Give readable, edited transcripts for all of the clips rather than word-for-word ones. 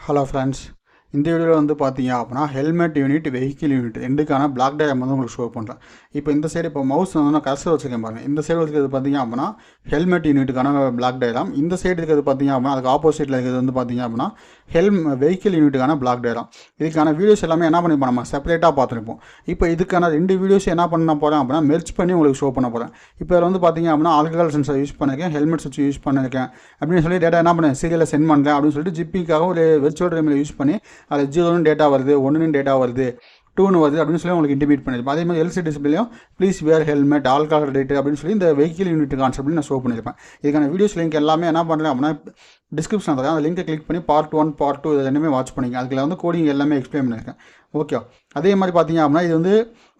Hello friends, இந்த வீடியோவில் வந்து பார்த்தீங்க அப்படின்னா ஹெல்மெட் யூனிட் வெஹிக்கிள் யூனிட் ரெண்டுக்கான பிளாக் டயக்ராம் வந்து உங்களுக்கு ஷோ பண்ணுறேன். இப்போ இந்த சைடு இப்போ மவுஸ் வந்து நான் கர்சர் வச்சுருக்கேன் பாருங்கள். இந்த சைடு இருக்கிறது பார்த்தீங்க அப்படின்னா ஹெல்மெட் யூனிட்டுக்கான பிளாக் டயக்ராம். இந்த சைடு இருக்கிறது பார்த்தீங்க அப்படின்னா அதுக்கு ஆப்போசிட்டில் இருக்கிறது வந்து பார்த்தீங்க அப்படின்னா வெஹிக்கிள் யூனிட்டுக்கான பிளாக் டயக்ராம். இதுக்கான வீடியோஸ் எல்லாமே என்ன பண்ணிப்போம், நம்ம செப்பரேட்டாக பார்த்துருப்போம். இப்போ இதுக்கான ரெண்டு வீடியோஸ் என்ன பண்ண போகிறேன் அப்படின்னா மெர்ஜ் பண்ணி உங்களுக்கு ஷோ பண்ண போகிறேன். இப்போ இதில் வந்து பார்த்தீங்க அப்படின்னா ஆல்கஹால் சென்சர் யூஸ் பண்ணியிருக்கேன், ஹெல்மெட் சுவிட்ச் யூஸ் பண்ணியிருக்கேன் அப்படின்னு சொல்லி டேட்டா என்ன பண்ணேன் சீரியலில் சென்ட் பண்ணுறேன் அப்படின்னு சொல்லிட்டு ஜிபிக்காக ஒரு வெர்ச்சுவல் ரேமில் யூஸ் பண்ணி அதில் 0ன்னு டேட்டா வருது, 1ன்னு டேட்டா வருது, 2ன்னு வருது அப்படின்னு சொல்லி உங்களுக்கு இன்டிமேட் பண்ணியிருப்பேன். அதே மாதிரி எல்சி டிஸ்பிளேயும் please wear helmet alcohol rate அப்படின்னு சொல்லி இந்த வெஹிக்கிள் யூனிட் கான்செப்ட் நான் ஷோ பண்ணியிருப்பேன். இதுக்கான வீடியோஸ் லிங்க் எல்லாமே என்ன பண்ணுறேன் அப்படின்னா டிஸ்கிரிப்ஷன் தரேன், அந்த லிங்கை கிளிக் பண்ணி பார்ட் 1 பார்ட் 2 இது ரெண்டுமே வாட்ச் பண்ணிங்க. அதில் வந்து கோடிங் எல்லாமே எக்ஸ்பிளைன் பண்ணியிருக்கேன். ஓகே, அதே மாதிரி பார்த்தீங்க அப்படின்னா இது வந்து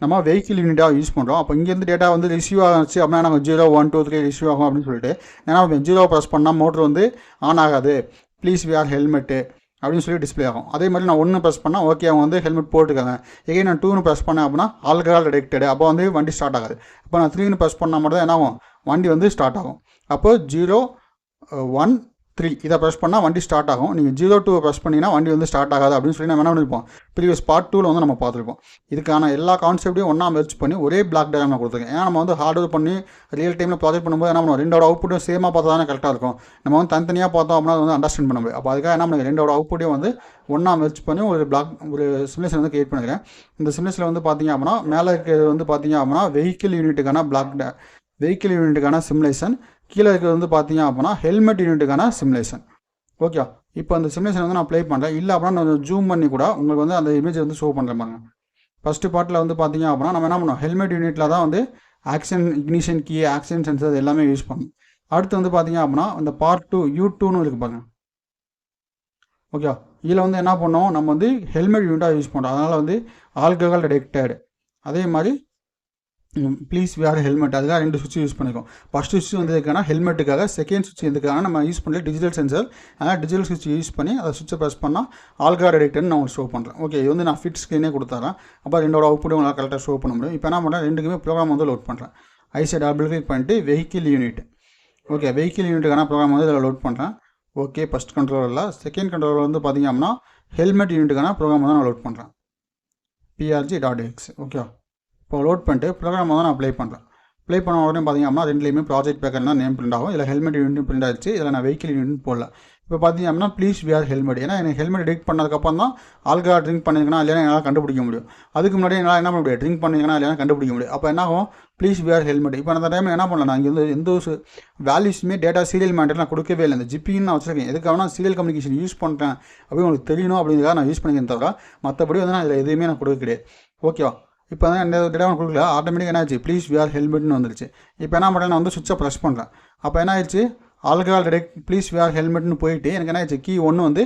நம்ம வெஹிக்கிள் யூனிட்டாக யூஸ் பண்ணுறோம். அப்போ இங்கேருந்து டேட்டா வந்து ரிசீவ் ஆகிச்சு அப்படின்னா நம்ம 0 1 2 3 ரிசீவ் ஆகும் அப்படின்னு சொல்லிட்டு ஏன்னா 0 ப்ரெஸ் பண்ணால் மோட்டர் வந்து ஆன் ஆகாது, ப்ளீஸ் வேர் ஹெல்மெட்டு அப்படின்னு சொல்லி டிஸ்பிளே ஆகும். அதே மாதிரி நான் 1 ப்ரெஸ் பண்ணால் ஓகே அவங்க வந்து ஹெல்மெட் போட்டுருக்காங்க. எகைன் நான் 2ன்னு ப்ரெஸ் பண்ணேன் அப்படின்னா ஆல்கஹால் டிடெக்டட், அப்போ வந்து வண்டி ஸ்டார்ட் ஆகாது. அப்போ நான் 3ன்னு ப்ரெஸ் பண்ணால் மட்டும் தான் என்ன ஆகும், வண்டி வந்து ஸ்டார்ட் ஆகும். அப்போ 0 1 3 இதை ப்ரெஸ் பண்ணால் வண்டி ஸ்டார்ட் ஆகும். நீங்கள் 0 2 ப்ரெஸ் பண்ணிங்கன்னா வண்டி வந்து ஸ்டார்ட் ஆகாது அப்படின்னு சொல்லி நம்ம என்ன பண்ணியிருப்போம், ப்ரீவியஸ் பார்ட் 2ல் வந்து நம்ம பார்த்துருப்போம். இதுக்கான எல்லா கான்செப்டையும் ஒன்றா மெர்ஜ் பண்ணி ஒரே பிளாக் டயக்ராம் நான் கொடுத்துருக்கேன். ஏன்னா நம்ம வந்து ஹார்ட்வேர் பண்ணி ரியல் டைமில் ப்ராஜெக்ட் பண்ணும்போது என்ன பண்ணுவோம், ரெண்டோட அவுட்புட்டும் சேமாக பார்த்தா தானே கரெக்டாக இருக்கும். நம்ம வந்து தனித்தனியாக பார்த்தோம் அப்படின்னா வந்து அண்டர்ஸ்டாண்ட் பண்ண முடியும். அப்போ அதுக்காக என்ன பண்ணுங்க, ரெண்டோட அவுட்புட்டையும் வந்து ஒன்றா மெர்ஜ் பண்ணி ஒரு சிமுலேஷன் வந்து கிரியேட் பண்ணிக்கிறேன். இந்த சிமுலேஷனில் வந்து பார்த்தீங்க அப்படின்னா மேலே இருக்கிறது வந்து பார்த்தீங்க அப்படின்னா வெஹிக்கிள் யூனிட்டுக்கான சிமுலேஷன், கீழே இருக்கிறது வந்து பார்த்தீங்க அப்படின்னா ஹெல்மெட் யூனிட்டுக்கான சிமுலேஷன். ஓகே, இப்போ அந்த சிமுலேஷன் வந்து நான் ப்ளே பண்ணுறேன். இல்லை அப்படின்னா நான் ஜூம் பண்ணி கூட உங்களுக்கு வந்து அந்த இமேஜ் வந்து ஷோ பண்ணுறேன் பாருங்க. ஃபஸ்ட்டு பார்ட்டில் வந்து பார்த்தீங்க அப்படின்னா நம்ம என்ன பண்ணுவோம், ஹெல்மெட் யூனிட்டில் தான் வந்து action ignition key, action sensor எல்லாமே யூஸ் பண்ணும். அடுத்து வந்து பார்த்தீங்க அப்படின்னா இந்த பார்ட் 2 U2ன்னு இருக்குது பாருங்க. ஓகே, இதில் வந்து என்ன பண்ணோம், நம்ம வந்து ஹெல்மெட் யூனிட்டாக யூஸ் பண்ணுறோம். அதனால் வந்து ஆல்கஹால் டிடெக்டட், அதே மாதிரி ப்ளீஸ் வேர் ஹெல்மெட், அதுக்காக 2 சுவிட்ச் யூஸ் பண்ணிக்கோம். ஃபஸ்ட் சுவிட்ச் வந்து எதுக்கான ஹெல்மெட்டுக்காக, செகண்ட் சுவிட்ச் எதுக்காக நம்ம யூஸ் பண்ணல டிஜிட்டல் சென்சர். அதனால் டிஜிட்டல் சுவிட்ச் யூஸ் பண்ணி அதை சுவிட்சை ப்ரெஸ் பண்ணால் ஆல்கஹால் டிடெக்டட்னு நான் உங்களுக்கு ஷோ பண்ணுறேன். ஓகே, இது வந்து நான் ஃபிட் ஸ்க்ரீனே கொடுத்துறேன். அப்போ ரெண்டோட அவுட்புட் உங்களால் கரெக்டாக ஷோ பண்ண முடியும். இப்போ என்ன பண்ணுறேன், ரெண்டுக்குமே ப்ரோக்ராம் வந்து லோட் பண்ணுறேன். ஐசை டபுள் கிளிக் பண்ணிட்டு வெஹிக்கிள் யூனிட். ஓகே, வெஹிக்கிள் யூனிட்டுக்கான ப்ரோக்ராம் வந்து இதில் லோட் பண்ணுறேன். ஓகே, ஃபஸ்ட் கண்ட்ரோலில் செகண்ட் கண்ட்ரோலில் வந்து பார்த்தீங்க அப்படின்னா ஹெல்மெட் யூனிட்டுக்கான ப்ரோக்ராம் வந்து நான் லோட் பண்ணுறேன். prg.x. ஓகே, இப்போ லோட் பண்ணிட்டு ப்ரோக்ராம் வந்து நான் ப்ளே பண்ணுறேன். ப்ளே பண்ண உடனே பார்த்தீங்க அப்படின்னா ரெண்டுலேயுமே ப்ராஜெக்ட் பேக்கர் தான் நேம் பிரிண்ட் ஆகும். இதில் ஹெல்மெட் யூனிட் பிரிண்ட் ஆகிடுச்சு. இதில் நான் வெஹிக்கிள் யூனிட் போடல. இப்போ பார்த்தீங்க அப்படின்னா ப்ளீஸ் வேர் ஹெல்மெட், ஏன்னா எனக்கு ஹெல்மெட் டிடெக்ட் பண்ணதுக்கப்புறம் தான் ஆல்கஹால் ட்ரிங்க் பண்ணிங்கன்னா இல்லைனா என்னால் கண்டுபிடிக்க முடியும். அதுக்கு முன்னாடி என்னால் என்ன பண்ண முடியும், ட்ரிங்க் பண்ணிங்கன்னா இல்லைனா கண்டுபிடிக்க முடியும். அப்போ என்ன ஆகும், ப்ளீஸ் வேர் ஹெல்மெட். இப்போ அந்த டைமில் என்ன பண்ணலாம், நான் இங்கே வந்து எந்த ஒரு வேல்யூஸுமே டேட்டா சீரியல் மேண்டட் நான் கொடுக்கவே இல்லை. இந்த ஜிபின்னு நான் வச்சுருக்கேன். எதுக்காக நான் சீரியல் கம்யூனிகேஷன் யூஸ் பண்ணுறேன் அப்படின்னு உங்களுக்கு தெரியணும் அப்படிங்கிறத நான் யூஸ் பண்ணிக்கிறேன் தவிர மற்றபடி வந்து நான் இதில் எதுவுமே நான் கொடுக்க கிடையாது. ஓகேவா, இப்போ தான் எந்த டேட்டா கொடுக்கல, ஆட்டோமேட்டிக்காக என்ன ஆச்சு, ப்ளீஸ் வேர் ஹெல்மெட்னு வந்துருச்சு. இப்போ என்ன பண்ணுறேன், நான் வந்து சுவிட்சை ப்ரெஸ் பண்ணுறேன். அப்போ என்ன ஆயிடுச்சு, ஆல்கஹால் டிடெக்ட் ப்ளீஸ் வேர் ஹெல்மெட்னு போயிட்டு எனக்கு என்ன ஆயிடுச்சு, கீ 1 வந்து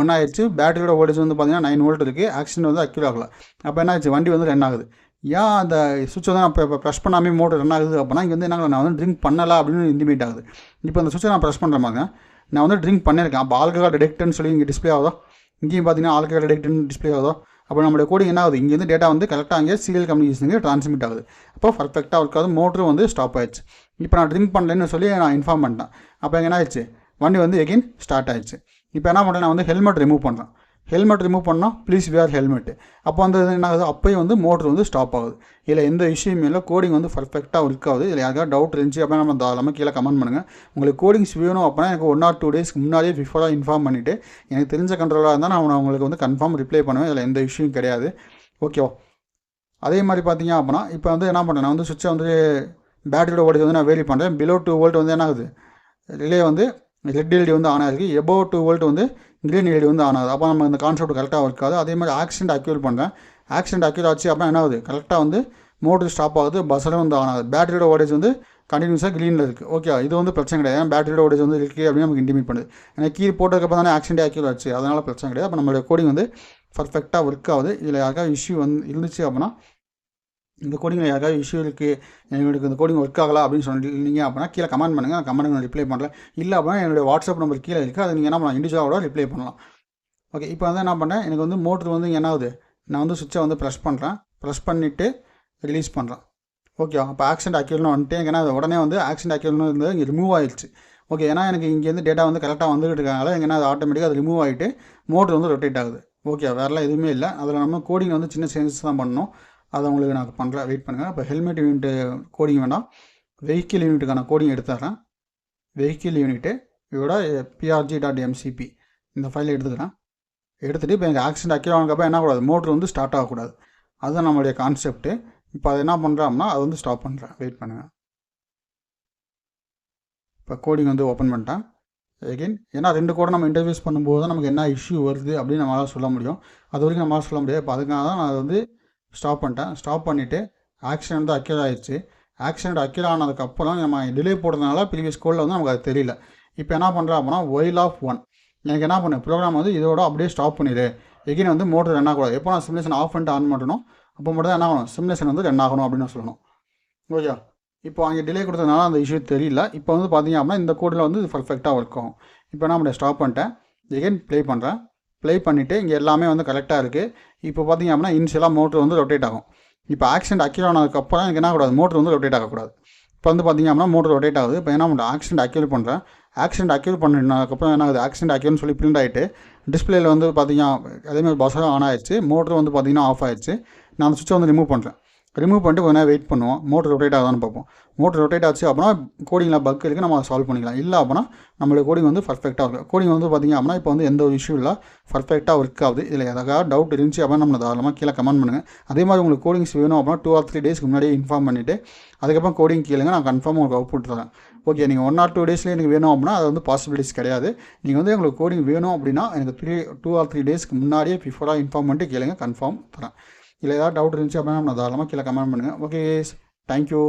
1 ஆயிடுச்சு. பேட்டரியோட வோல்டேஜ் வந்து பார்த்தீங்கன்னா 9 வோல்ட் இருக்குது. ஆக்சிடென்ட் வந்து அக்யூர் ஆகலை. அப்போ என்ன ஆச்சு, வண்டி வந்து ரன் ஆகுது. ஏன் அந்த சுவிட்சை வந்து நான் இப்போ ப்ரெஸ் பண்ணாமே மோட்டர் ரன் ஆகுது அப்படின்னா இங்கே வந்து என்ன, நான் வந்து ட்ரிங்க் பண்ணலாம் அப்படின்னு இண்டிமேட் ஆகுது. இப்போ அந்த சுவிட்சை நான் ப்ரெஸ் பண்ணுற மாதிரி நான் வந்து ட்ரிங்க் பண்ணியிருக்கேன். அப்போ ஆல்கஹால் டிடெக்ட்னு சொல்லி இங்கே டிஸ்பிளே ஆகுதோ, இங்கேயும் பார்த்தீங்கன்னா ஆல்கஹால் டிடெக்ட்னு டிஸ்பிளே ஆகுதோ. அப்போ நம்மளுடைய கோடிங் என்ன ஆகுது, இங்கேருந்து டேட்டா வந்து கரெக்டாக அங்கே சீரியல் கம்யூனிகேஷனுக்கு ட்ரான்ஸ்மிட் ஆகுது. அப்போ பர்ஃபெக்டாக இருக்காது, மோட்டரும் வந்து ஸ்டாப் ஆயிடுச்சு. இப்போ நான் ட்ரிங்க் பண்ணலன்னு சொல்லி நான் இன்ஃபார்ம் பண்ணிட்டேன். அப்போ என்ன ஆயிடுச்சு, வண்டி வந்து எகைன் ஸ்டார்ட் ஆயிடுச்சு. இப்போ என்ன பண்ணுறேன், நான் வந்து ஹெல்மெட் ரிமூவ் பண்ணுறேன். ஹெல்மெட் ரிமூவ் பண்ணால் ப்ளீஸ் வேர் ஹெல்மெட். அப்போ வந்து என்ன ஆகுது, அப்போயும் வந்து மோட்டர் வந்து ஸ்டாப் ஆகுது. இதில் எந்த இஷ்யூமே இல்லை, கோடிங் வந்து பர்ஃபெக்டாக ஒர்க் ஆகுது. இதில் யாருக்காவது டவுட் இருந்துச்சு அப்படின்னா நம்ம தாராளமாக கீழே கமெண்ட் பண்ணுங்கள். உங்களுக்கு கோடிங்ஸ் வேணும் அப்படின்னா எனக்கு 1 or 2 டேஸ்க்கு முன்னாடியே பிஃபோராக இன்ஃபார்ம் பண்ணிவிட்டு எனக்கு தெரிஞ்ச கண்ட்ரோலாக இருந்தால் நான் உங்களுக்கு வந்து கன்ஃபார்ம் ரிப்ளை பண்ணுவேன். இதில் எந்த இஷ்யூவும் கிடையாது. ஓகேவா, அதே மாதிரி பார்த்தீங்க அப்படின்னா இப்போ வந்து என்ன பண்ணுறேன், நான் வந்து சுவிட்சை வந்து பேட்டரியோட வோல்டேஜ் வந்து நான் வேரி பண்ணுறேன். பிலோ 2 வோல்ட் வந்து என்ன ஆகுது, ரிலே வந்து ரெட் எல்இடி வந்து ஆன் ஆகிருக்கு. எபோவ் 2 வோல்ட் வந்து கிரீன் எல்இடி வந்து ஆன் ஆகுது. அப்போ நம்ம இந்த கான்செப்ட் கரெக்டாக ஒர்க் ஆகுது. அதே மாதிரி ஆக்சிடென்ட் அக்யூர் பண்ணுறேன். ஆக்சிடென்ட் அக்யூர் ஆச்சு அப்படின்னா என்ன ஆகுது, கரெக்டாக வந்து மோட்டர் ஸ்டாப் ஆகுது, பஸ்ஸில் வந்து ஆன் ஆகுது. பேட்டரியோட வோல்டேஜ் வந்து கண்டினியூஸாக க்ரீனில் இருக்குது. ஓகே, இது வந்து பிரச்சனை கிடையாது. ஏன்னா பேட்டரியோட வோல்டேஜ் வந்து இருக்குது அப்படின்னு நமக்கு இன்டிமேட் பண்ணுது. ஏன்னா கீ போட்டதுக்கப்புறம் தானே ஆக்சிடென்ட் அக்யூர் ஆச்சு, அதனால் பிரச்சனை கிடையாது. அப்போ நம்மளுடைய கோடிங் வந்து பர்ஃபெக்டாக ஒர்க் ஆகுது. இதில் யாருக்காவது இஷ்யூ வந்து இருந்துச்சு அப்படின்னா, இந்த கோடிங்கில் யாருக்காவது இஷ்யூ இருக்குது, எங்களுக்கு இந்த கோடிங் ஒர்க் ஆகலாம் அப்படின்னு சொன்னீங்க அப்படின்னா கீழே கமெண்ட் பண்ணுங்கள். நான் கமெண்ட் நான் ரிப்ளை பண்ணுறேன். இல்லை அப்படின்னா என்னுடைய வாட்ஸ்அப் நம்பர் கீழே இருக்குது, அதை நீங்கள் என்ன பண்ணலாம், இண்டிவிஜுவலாக ரிப்ளை பண்ணலாம். ஓகே, இப்போ வந்து என்ன பண்ணுறேன், எனக்கு வந்து மோட்ரு வந்து என்ன ஆகுது, நான் வந்து சுவிட்சை வந்து ப்ரெஸ் பண்ணுறேன். ப்ரெஸ் பண்ணிவிட்டு ரிலீஸ் பண்ணுறேன். ஓகே, அப்போ ஆக்சிடென்ட் அக்யூர்னு வந்துட்டு எனக்கு என்ன உடனே வந்து ஆக்சிடென்ட் அக்யூர்னு இருந்தது இங்கே ரிமூவ் ஆயிடுச்சு. ஓகே, ஏன்னா எனக்கு இங்கேருந்து டேட்டா வந்து கரெக்டாக வந்துகிட்டு இருக்காங்களா எங்கன்னா அது ஆட்டோமேட்டிக்காக அது ரிமூவ் ஆகிட்டு மோட்டர் வந்து ரொட்டேட் ஆகுது. ஓகே, வேறெல்லாம் எதுவுமே இல்லை. அதில் நம்ம கோடிங் வந்து சின்ன சேஞ்சஸ் தான் பண்ணணும். அதை உங்களுக்கு நான் பண்ணுறேன், வெயிட் பண்ணுங்கள். இப்போ ஹெல்மெட் யூனிட்டு கோடிங் வேண்டாம், வெஹிக்கிள் யூனிட்டுக்கான கோடிங் எடுத்துறேன். வெஹிக்கிள் யூனிட்டு இதோட prg.mcp இந்த ஃபைலை எடுத்துக்கிறேன். எடுத்துகிட்டு இப்போ எனக்கு ஆக்சிடென்ட் அக்யூர் ஆனதுக்கப்புறம் என்ன கூடாது, மோட்ரு வந்து ஸ்டார்ட் ஆகக்கூடாது. அதுதான் நம்மளுடைய கான்செப்ட்டு. இப்போ அதை என்ன பண்ணுறோம்னா அதை வந்து ஸ்டாப் பண்ணுறேன், வெயிட் பண்ணுங்கள். இப்போ கோடிங் வந்து ஓப்பன் பண்ணிட்டேன் எகெயின். ஏன்னா 2 கோடை நம்ம இன்டர்ஃபேஸ் பண்ணும்போது தான் நமக்கு என்ன இஷ்யூ வருது அப்படின்னு நம்மளால் சொல்ல முடியும். அது வரைக்கும் நம்மளால் சொல்ல முடியாது. இப்போ அதுக்காக தான் நான் அதை வந்து ஸ்டாப் பண்ணிட்டேன். ஸ்டாப் பண்ணிவிட்டு ஆக்சிடென்ட் வந்து அக்யூர் ஆகிடுச்சு. ஆக்சிடென்ட் அக்யூர் ஆனதுக்கப்புறம் நம்ம டிலே போடுறதுனால ப்ரீவியஸ் கோடில் வந்து நமக்கு அது தெரியல. இப்போ என்ன பண்ணுறேன் அப்படின்னா while of 1 எனக்கு என்ன பண்ணேன், ப்ரோக்ராம் வந்து இதோட அப்படியே ஸ்டாப் பண்ணிடு. எகெயின் வந்து மோட்டர் ரன் ஆகக்கூடாது. எப்போ நான் சிமுலேஷன் ஆஃப் பண்ணிட்டு ஆன் பண்ணணும் அப்போ மட்டும் தான் என்ன ஆகணும், சிமுலேஷன் வந்து ரன் ஆகணும் அப்படின்னு சொல்லணும். ஓகே, இப்போ அங்கே டிலே கொடுத்ததுனால அந்த இஷ்யூ தெரியல. இப்போ வந்து பார்த்தீங்க அப்படின்னா இந்த கோடில் வந்து இது பர்ஃபெக்டாக ஒர்க் ஆகும். இப்போ நான் ஸ்டாப் பண்ணிட்டேன், எகெயின் ப்ளே பண்ணுறேன். ப்ளே பண்ணிவிட்டு இங்கே எல்லாமே வந்து கரெக்டாக இருக்குது. இப்போ பார்த்தீங்க அப்படின்னா இனிஷியலாக மோட்டர் வந்து ரொட்டேட் ஆகும். இப்போ ஆக்சிடென்ட் அக்யூர் ஆனதுக்கப்புறம் எனக்கு என்ன ஆகக்கூடாது, மோட்டர் வந்து ரொட்டேட் ஆகக்கூடாது. இப்போ வந்து பார்த்தீங்க அப்படின்னா மோட்டர் ரொட்டேட் ஆகுது. இப்போ என்ன பண்ணுறேன், ஆக்சிடென்ட் அக்யூர் பண்ணுறேன். ஆக்சிடென்ட் அக்யூர் பண்ணதுக்கப்புறம் என்ன ஆகுது, ஆக்சிடென்ட் அக்யூர்னு சொல்லி பிரிண்ட் ஆகிட்டு டிஸ்பிளேயில் வந்து பார்த்தீங்கன்னா அதேமாதிரி பஸ்ஸாக ஆன் ஆயிடுச்சு. மோட்டர் வந்து பார்த்தீங்கன்னா ஆஃப் ஆயிடுச்சு. நான் அந்த சுவிட்சை வந்து ரிமூவ் பண்ணுறேன். ரிமூவ் பண்ணிட்டு கொஞ்ச நேரம் வெயிட் பண்ணுவோம், மோட்டர் ரொட்டேட் ஆகுதான்னு பார்ப்போம். மோட்டர் ரொட்டேட் ஆச்சு அப்படின்னா கோடிங்கில் பக் இருக்குது, நம்ம சால்வ் பண்ணிக்கலாம். இல்லை அப்படின்னா நம்மளுடைய கோடிங் வந்து பர்ஃபெக்டாக இருக்கும். கோடிங் வந்து பார்த்திங்க அப்படின்னா இப்போ வந்து எந்த ஒரு இஷ்யூ இல்லை, பர்ஃபெக்டாக ஒர்க் ஆகுது. இதில் எதாவது டவுட் இருந்துச்சு அப்படின்னா நம்ம தாராளமாக கீழே கமெண்ட் பண்ணுங்கள். அதே மாதிரி உங்களுக்கு கோடிங்ஸ் வேணும் அப்படின்னா 2 or 3 டேஸ்க்கு முன்னாடியே இன்ஃபார்ம் பண்ணிவிட்டு அதுக்கப்புறம் கோடிங் கேளுங்க, நான் கன்ஃபார்ம் உங்களுக்கு அவுட்புட் தரேன். ஓகே, நீங்கள் 1 or 2 டேஸ்லேயே எனக்கு வேணும் அப்படின்னா அது வந்து பாசிபிலிட்டிஸ் கிடையாது. நீங்கள் வந்து உங்களுக்கு கோடிங் வேணும் அப்படின்னா எனக்கு 2 or 3 டேஸ்க்கு முன்னாடியே பிஃபோராக இன்ஃபார்ம் பண்ணிட்டு கேளுங்க, கன்ஃபார்ம் தரேன். இல்லை ஏதாவது டவுட் இருந்துச்சு அப்படின்னா நான் தாராளமாக கீழே கமெண்ட் பண்ணுங்கள். Okay, thank you.